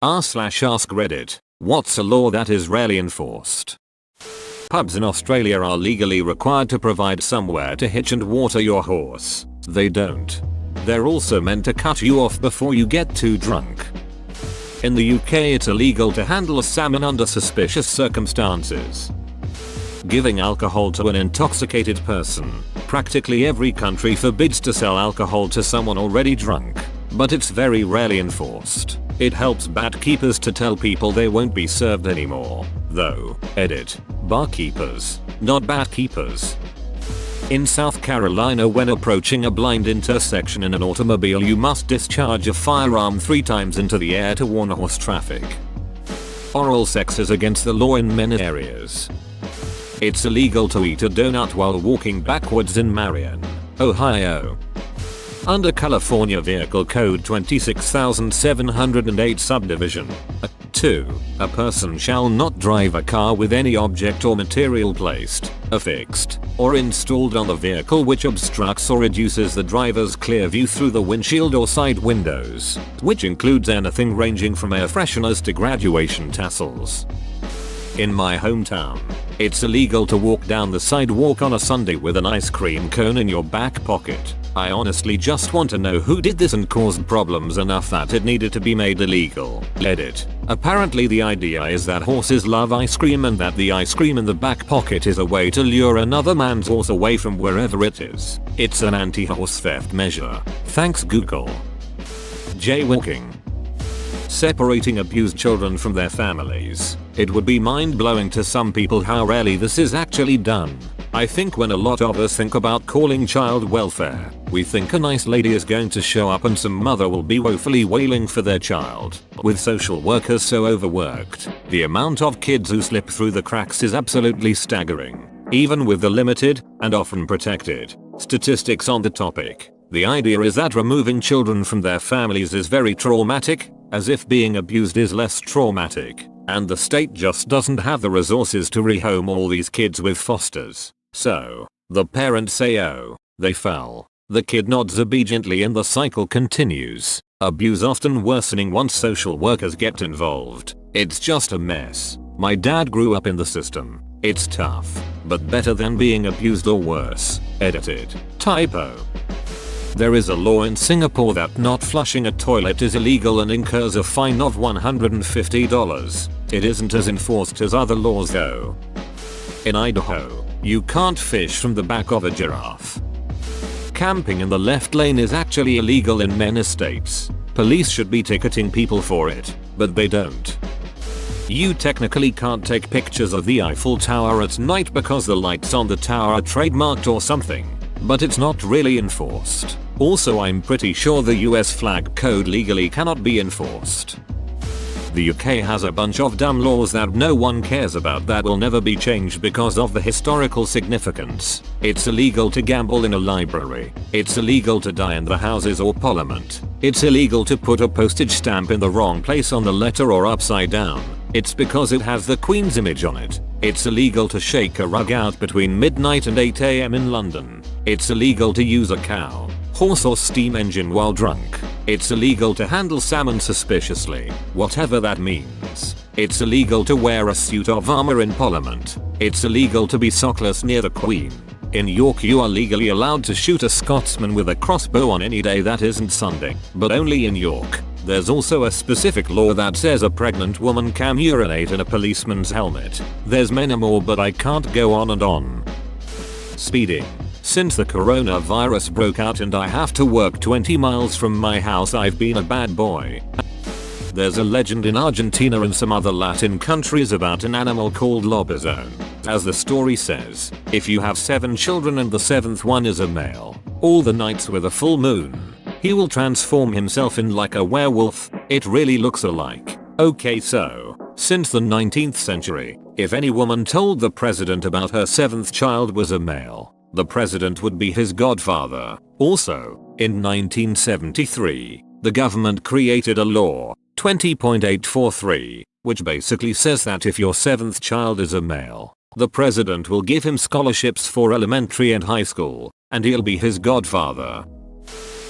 r/AskReddit. What's a law that is rarely enforced? Pubs in Australia are legally required to provide somewhere to hitch and water your horse. They don't. They're also meant to cut you off before you get too drunk. In the UK, it's illegal to handle a salmon under suspicious circumstances. Giving alcohol to an intoxicated person. Practically every country forbids to sell alcohol to someone already drunk, but it's very rarely enforced. It helps bad keepers to tell people they won't be served anymore, though. Edit. Barkeepers, not bad keepers. In South Carolina, when approaching a blind intersection in an automobile, you must discharge a firearm 3 times into the air to warn horse traffic. Oral sex is against the law in many areas. It's illegal to eat a donut while walking backwards in Marion, Ohio. Under California Vehicle Code 26708 subdivision 2, a person shall not drive a car with any object or material placed, affixed, or installed on the vehicle which obstructs or reduces the driver's clear view through the windshield or side windows, which includes anything ranging from air fresheners to graduation tassels. In my hometown, it's illegal to walk down the sidewalk on a Sunday with an ice cream cone in your back pocket. I honestly just want to know who did this and caused problems enough that it needed to be made illegal. Edit. Apparently the idea is that horses love ice cream and that the ice cream in the back pocket is a way to lure another man's horse away from wherever it is. It's an anti-horse theft measure. Thanks Google. Jaywalking. Separating abused children from their families. It would be mind-blowing to some people how rarely this is actually done. I think when a lot of us think about calling child welfare, we think a nice lady is going to show up and some mother will be woefully wailing for their child. With social workers so overworked, the amount of kids who slip through the cracks is absolutely staggering. Even with the limited, and often protected, statistics on the topic, the idea is that removing children from their families is very traumatic, as if being abused is less traumatic, and the state just doesn't have the resources to rehome all these kids with fosters. So, the parents say oh, they fell. The kid nods obediently and the cycle continues. Abuse often worsening once social workers get involved. It's just a mess. My dad grew up in the system. It's tough, but better than being abused or worse. Edited. Typo. There is a law in Singapore that not flushing a toilet is illegal and incurs a fine of $150. It isn't as enforced as other laws though. In Idaho, you can't fish from the back of a giraffe. Camping in the left lane is actually illegal in many states. Police should be ticketing people for it, but they don't. You technically can't take pictures of the Eiffel Tower at night because the lights on the tower are trademarked or something, but it's not really enforced. Also, I'm pretty sure the US flag code legally cannot be enforced. The UK has a bunch of dumb laws that no one cares about that will never be changed because of the historical significance. It's illegal to gamble in a library. It's illegal to die in the Houses or Parliament. It's illegal to put a postage stamp in the wrong place on the letter or upside down. It's because it has the Queen's image on it. It's illegal to shake a rug out between midnight and 8 AM in London. It's illegal to use a cow, horse or steam engine while drunk. It's illegal to handle salmon suspiciously, whatever that means. It's illegal to wear a suit of armor in Parliament. It's illegal to be sockless near the Queen. In York you are legally allowed to shoot a Scotsman with a crossbow on any day that isn't Sunday, but only in York. There's also a specific law that says a pregnant woman can urinate in a policeman's helmet. There's many more but I can't go on and on. Speeding. Since the coronavirus broke out and I have to work 20 miles from my house, I've been a bad boy. There's a legend in Argentina and some other Latin countries about an animal called lobezón. As the story says, if you have 7 children and the 7th one is a male, all the nights with a full moon, he will transform himself in like a werewolf. It really looks alike. Okay, so, since the 19th century, if any woman told the president about her 7th child was a male, the president would be his godfather. Also, in 1973, the government created a law, 20.843, which basically says that if your 7th child is a male, the president will give him scholarships for elementary and high school, and he'll be his godfather.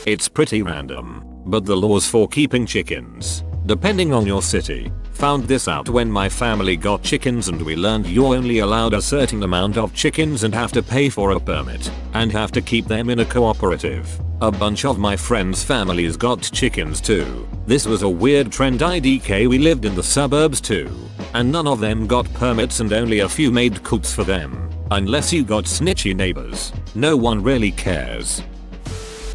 It's pretty random, but the laws for keeping chickens, depending on your city. Found this out when my family got chickens and we learned you're only allowed a certain amount of chickens and have to pay for a permit and have to keep them in a cooperative. A bunch of my friends' families got chickens too. This was a weird trend. IDK, we lived in the suburbs too, and none of them got permits and only a few made coops for them. Unless you got snitchy neighbors, no one really cares.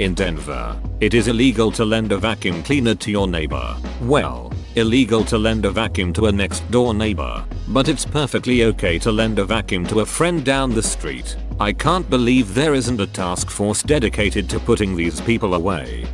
In Denver, it is illegal to lend a vacuum cleaner to your neighbor. Well, illegal to lend a vacuum to a next door neighbor, but it's perfectly okay to lend a vacuum to a friend down the street. I can't believe there isn't a task force dedicated to putting these people away.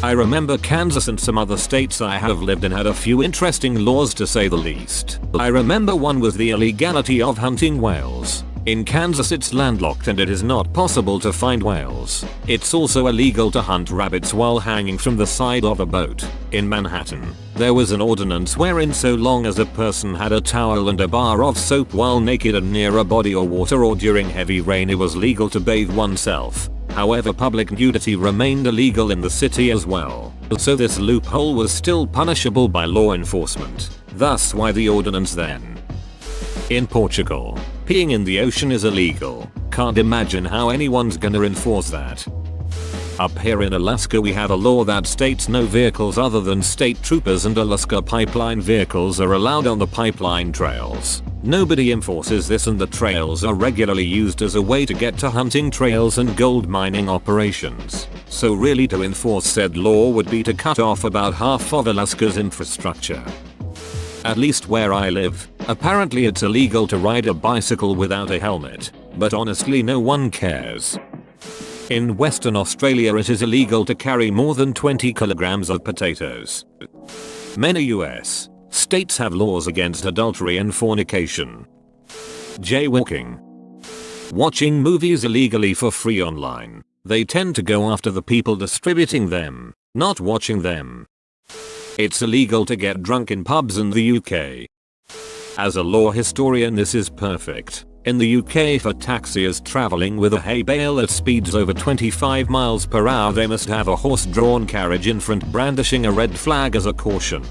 I remember Kansas and some other states I have lived in had a few interesting laws, to say the least. I remember one was the illegality of hunting whales. In Kansas it's landlocked and it is not possible to find whales. It's also illegal to hunt rabbits while hanging from the side of a boat. In Manhattan, there was an ordinance wherein so long as a person had a towel and a bar of soap while naked and near a body or water or during heavy rain, it was legal to bathe oneself. However, public nudity remained illegal in the city as well. So this loophole was still punishable by law enforcement. Thus why the ordinance then. In Portugal, peeing in the ocean is illegal. Can't imagine how anyone's gonna enforce that. Up here in Alaska we have a law that states no vehicles other than state troopers and Alaska pipeline vehicles are allowed on the pipeline trails. Nobody enforces this and the trails are regularly used as a way to get to hunting trails and gold mining operations. So really to enforce said law would be to cut off about half of Alaska's infrastructure. At least where I live, apparently it's illegal to ride a bicycle without a helmet, but honestly no one cares. In Western Australia it is illegal to carry more than 20 kilograms of potatoes. Many US states have laws against adultery and fornication. Jaywalking. Watching movies illegally for free online. They tend to go after the people distributing them, not watching them. It's illegal to get drunk in pubs in the UK. As a law historian, this is perfect. In the UK, for taxiers travelling with a hay bale at speeds over 25 miles per hour, they must have a horse-drawn carriage in front brandishing a red flag as a caution.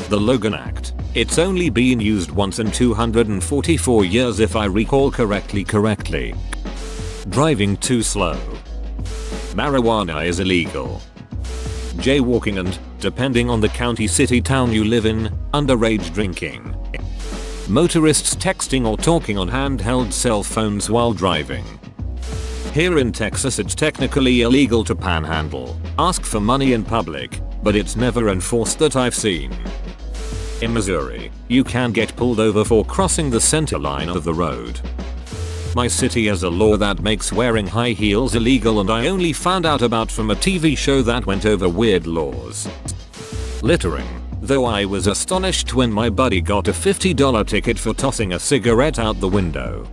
The Logan Act. It's only been used once in 244 years if I recall correctly. Driving too slow. Marijuana is illegal. Jaywalking and, depending on the county, city, town you live in, underage drinking. Motorists texting or talking on handheld cell phones while driving. Here in Texas it's technically illegal to panhandle, ask for money in public, but it's never enforced that I've seen. In Missouri, you can get pulled over for crossing the center line of the road. My city has a law that makes wearing high heels illegal, and I only found out about from a TV show that went over weird laws. Littering. Though I was astonished when my buddy got a $50 ticket for tossing a cigarette out the window.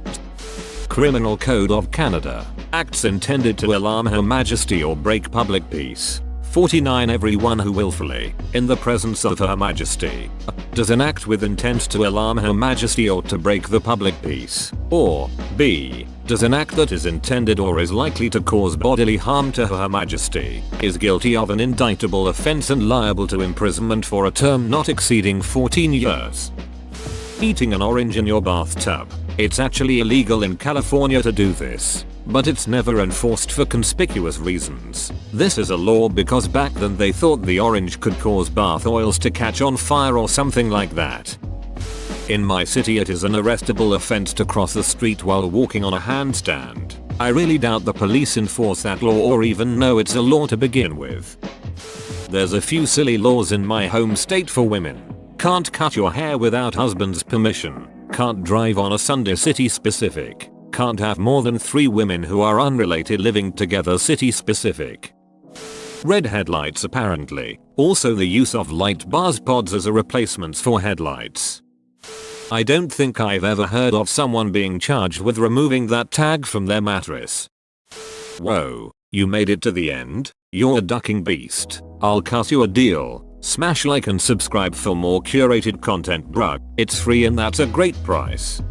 Criminal Code of Canada. Acts intended to alarm Her Majesty or break public peace. 49. Everyone who willfully, in the presence of Her Majesty, does an act with intent to alarm Her Majesty or to break the public peace, or b. does an act that is intended or is likely to cause bodily harm to Her Majesty, is guilty of an indictable offense and liable to imprisonment for a term not exceeding 14 years. Eating an orange in your bathtub. It's actually illegal in California to do this, but it's never enforced for conspicuous reasons. This is a law because back then they thought the orange could cause bath oils to catch on fire or something like that. In my city it is an arrestable offense to cross the street while walking on a handstand. I really doubt the police enforce that law or even know it's a law to begin with. There's a few silly laws in my home state for women. Can't cut your hair without husband's permission. Can't drive on a Sunday, city specific. Can't have more than 3 women who are unrelated living together, city specific. Red headlights apparently. Also the use of light bars pods as a replacement for headlights. I don't think I've ever heard of someone being charged with removing that tag from their mattress. Whoa, you made it to the end? You're a ducking beast. I'll cut you a deal. Smash like and subscribe for more curated content, bruh. It's free and that's a great price.